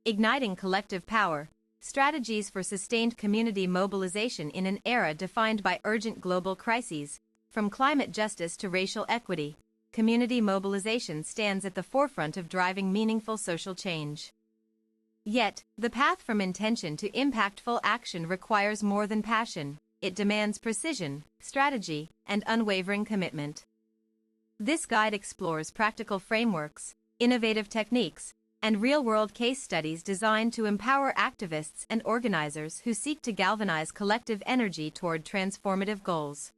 Igniting collective power, strategies for sustained community mobilization in an era defined by urgent global crises, from climate justice to racial equity. Community mobilization stands at the forefront of driving meaningful social change. Yet, the path from intention to impactful action requires more than passion. It demands precision, strategy, and unwavering commitment. This guide explores practical frameworks, innovative techniques, and real-world case studies designed to empower activists and organizers who seek to galvanize collective energy toward transformative goals.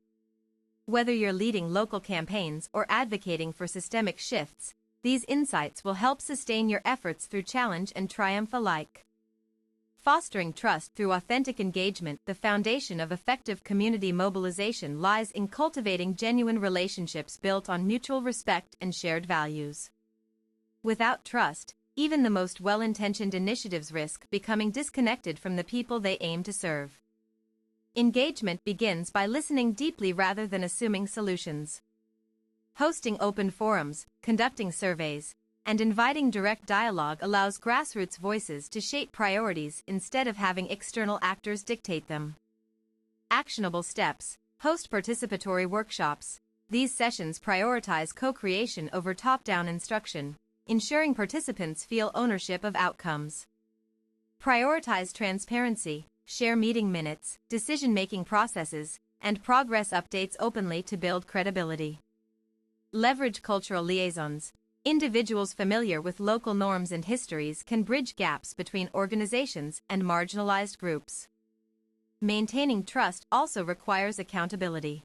Whether you're leading local campaigns or advocating for systemic shifts, these insights will help sustain your efforts through challenge and triumph alike. Fostering trust through authentic engagement. The foundation of effective community mobilization lies in cultivating genuine relationships built on mutual respect and shared values. Without trust, even the most well-intentioned initiatives risk becoming disconnected from the people they aim to serve. Engagement begins by listening deeply rather than assuming solutions. Hosting open forums, conducting surveys, and inviting direct dialogue allows grassroots voices to shape priorities instead of having external actors dictate them. Actionable steps. Host participatory workshops. These sessions prioritize co-creation over top-down instruction, ensuring participants feel ownership of outcomes. Prioritize transparency. Share meeting minutes, decision-making processes, and progress updates openly to build credibility. Leverage cultural liaisons. Individuals familiar with local norms and histories can bridge gaps between organizations and marginalized groups. Maintaining trust also requires accountability.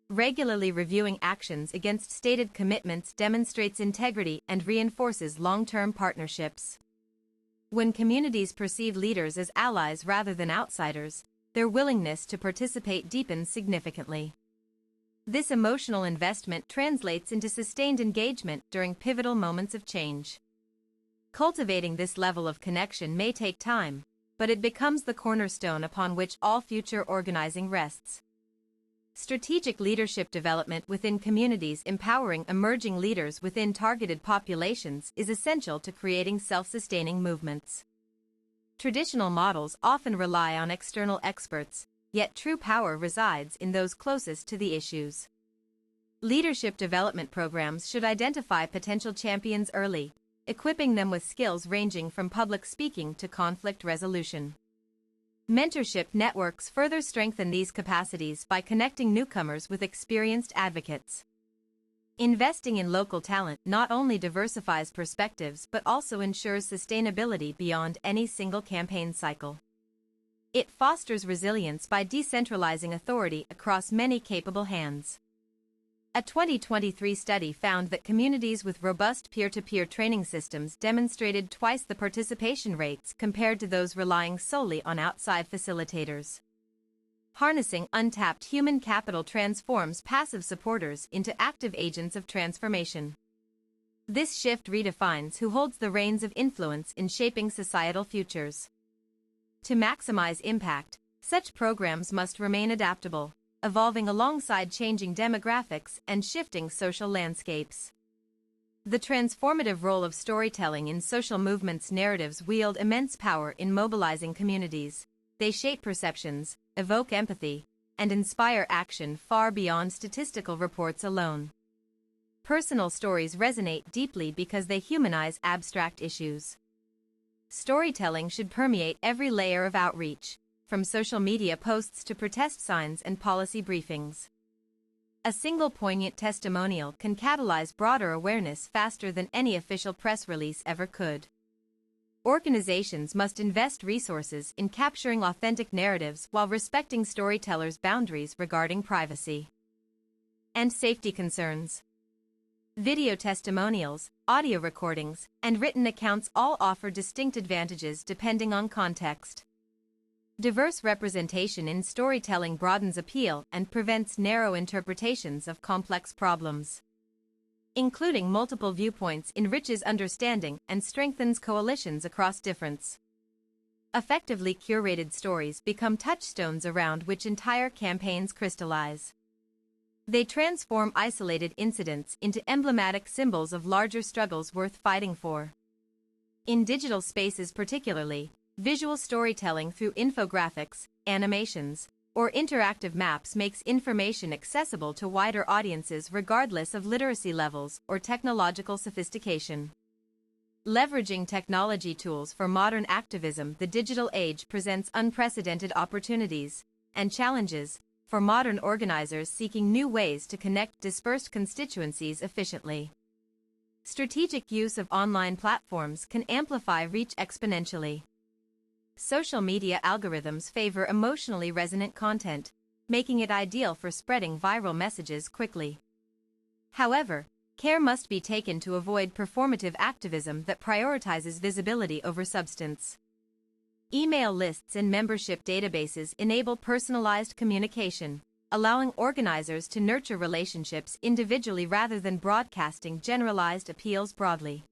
Regularly reviewing actions against stated commitments demonstrates integrity and reinforces long-term partnerships. When communities perceive leaders as allies rather than outsiders, their willingness to participate deepens significantly. This emotional investment translates into sustained engagement during pivotal moments of change. Cultivating this level of connection may take time, but it becomes the cornerstone upon which all future organizing rests. Strategic leadership development within communities. Empowering emerging leaders within targeted populations is essential to creating self-sustaining movements. Traditional models often rely on external experts, yet true power resides in those closest to the issues. Leadership development programs should identify potential champions early, equipping them with skills ranging from public speaking to conflict resolution. Mentorship networks further strengthen these capacities by connecting newcomers with experienced advocates. Investing in local talent not only diversifies perspectives but also ensures sustainability beyond any single campaign cycle. It fosters resilience by decentralizing authority across many capable hands. A 2023 study found that communities with robust peer-to-peer training systems demonstrated twice the participation rates compared to those relying solely on outside facilitators. Harnessing untapped human capital transforms passive supporters into active agents of transformation. This shift redefines who holds the reins of influence in shaping societal futures. To maximize impact, such programs must remain adaptable, evolving alongside changing demographics and shifting social landscapes. The transformative role of storytelling in social movements. Narratives wield immense power in mobilizing communities. They shape perceptions, evoke empathy, and inspire action far beyond statistical reports alone. Personal stories resonate deeply because they humanize abstract issues. Storytelling should permeate every layer of outreach, from social media posts to protest signs and policy briefings. A single poignant testimonial can catalyze broader awareness faster than any official press release ever could. Organizations must invest resources in capturing authentic narratives while respecting storytellers' boundaries regarding privacy and safety concerns. Video testimonials, audio recordings, and written accounts all offer distinct advantages depending on context. Diverse representation in storytelling broadens appeal and prevents narrow interpretations of complex problems. Including multiple viewpoints enriches understanding and strengthens coalitions across difference. Effectively curated stories become touchstones around which entire campaigns crystallize. They transform isolated incidents into emblematic symbols of larger struggles worth fighting for. In digital spaces particularly, visual storytelling through infographics, animations, or interactive maps makes information accessible to wider audiences regardless of literacy levels or technological sophistication. Leveraging technology tools for modern activism, the digital age presents unprecedented opportunities and challenges for modern organizers seeking new ways to connect dispersed constituencies efficiently. Strategic use of online platforms can amplify reach exponentially. Social media algorithms favor emotionally resonant content, making it ideal for spreading viral messages quickly. However, care must be taken to avoid performative activism that prioritizes visibility over substance. Email lists and membership databases enable personalized communication, allowing organizers to nurture relationships individually rather than broadcasting generalized appeals broadly.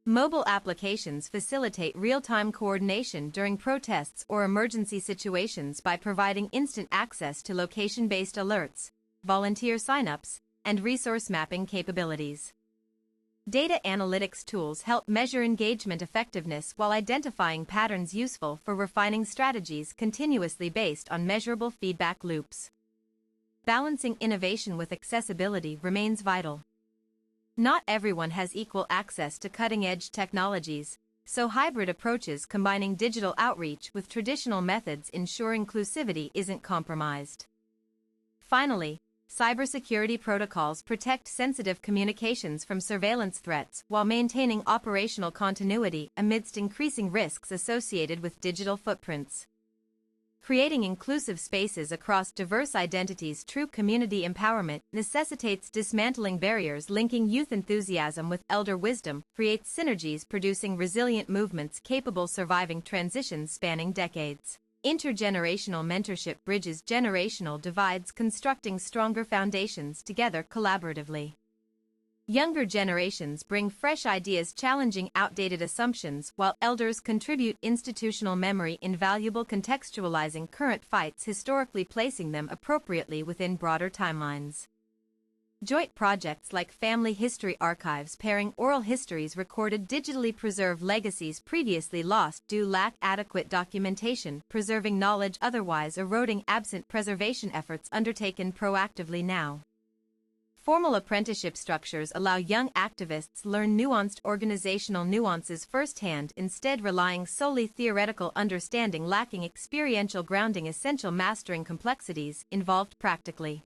Mobile applications facilitate real-time coordination during protests or emergency situations by providing instant access to location-based alerts, volunteer signups, and resource mapping capabilities. Data analytics tools help measure engagement effectiveness while identifying patterns useful for refining strategies continuously based on measurable feedback loops. Balancing innovation with accessibility remains vital. Not everyone has equal access to cutting-edge technologies, so hybrid approaches combining digital outreach with traditional methods ensure inclusivity isn't compromised. Finally, cybersecurity protocols protect sensitive communications from surveillance threats while maintaining operational continuity amidst increasing risks associated with digital footprints. Creating inclusive spaces across diverse identities. True community empowerment necessitates dismantling barriers linking youth enthusiasm with elder wisdom, creates synergies producing resilient movements capable surviving transitions spanning decades. Intergenerational mentorship bridges generational divides, constructing stronger foundations together collaboratively. Younger generations bring fresh ideas challenging outdated assumptions, while elders contribute institutional memory invaluable contextualizing current fights historically, placing them appropriately within broader timelines. Joint projects like family history archives pairing oral histories recorded digitally preserve legacies previously lost due lack adequate documentation, preserving knowledge otherwise eroding absent preservation efforts undertaken proactively now. Formal apprenticeship structures allow young activists learn nuanced organizational nuances firsthand, instead relying solely theoretical understanding lacking experiential grounding, essential mastering complexities involved practically.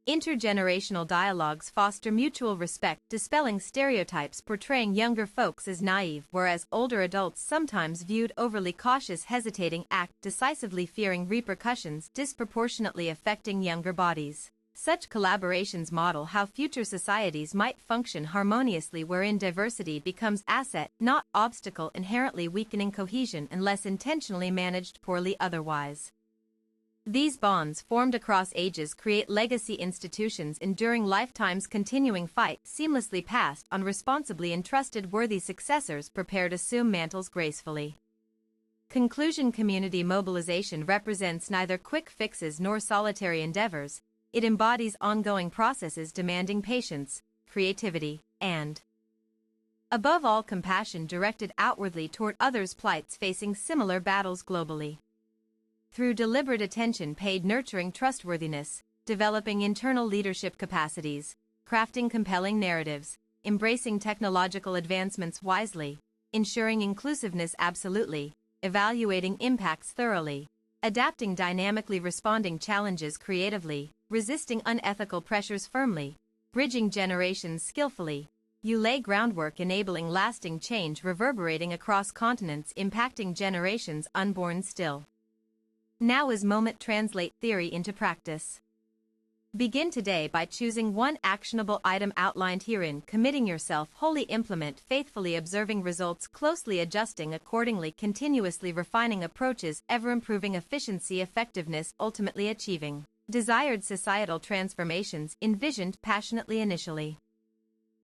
Intergenerational dialogues foster mutual respect, dispelling stereotypes portraying younger folks as naive, whereas older adults sometimes viewed overly cautious, hesitating, act decisively, fearing repercussions disproportionately affecting younger bodies. Such collaborations model how future societies might function harmoniously, wherein diversity becomes asset, not obstacle, inherently weakening cohesion unless intentionally managed poorly otherwise. These bonds formed across ages create legacy institutions enduring lifetimes, continuing fight seamlessly passed on responsibly entrusted, worthy successors prepared assume mantles gracefully. Conclusion: community mobilization represents neither quick fixes nor solitary endeavors. It embodies ongoing processes demanding patience, creativity, and, above all, compassion directed outwardly toward others' plights facing similar battles globally. Through deliberate attention paid, nurturing trustworthiness, developing internal leadership capacities, crafting compelling narratives, embracing technological advancements wisely, ensuring inclusiveness absolutely, evaluating impacts thoroughly, adapting dynamically, responding challenges creatively, resisting unethical pressures firmly, bridging generations skillfully, you lay groundwork enabling lasting change reverberating across continents, impacting generations unborn still. Now is moment. Translate theory into practice. Begin today by choosing one actionable item outlined herein, committing yourself wholly, implement faithfully, observing results closely, adjusting accordingly, continuously refining approaches, ever improving efficiency, effectiveness, ultimately achieving desired societal transformations envisioned passionately initially.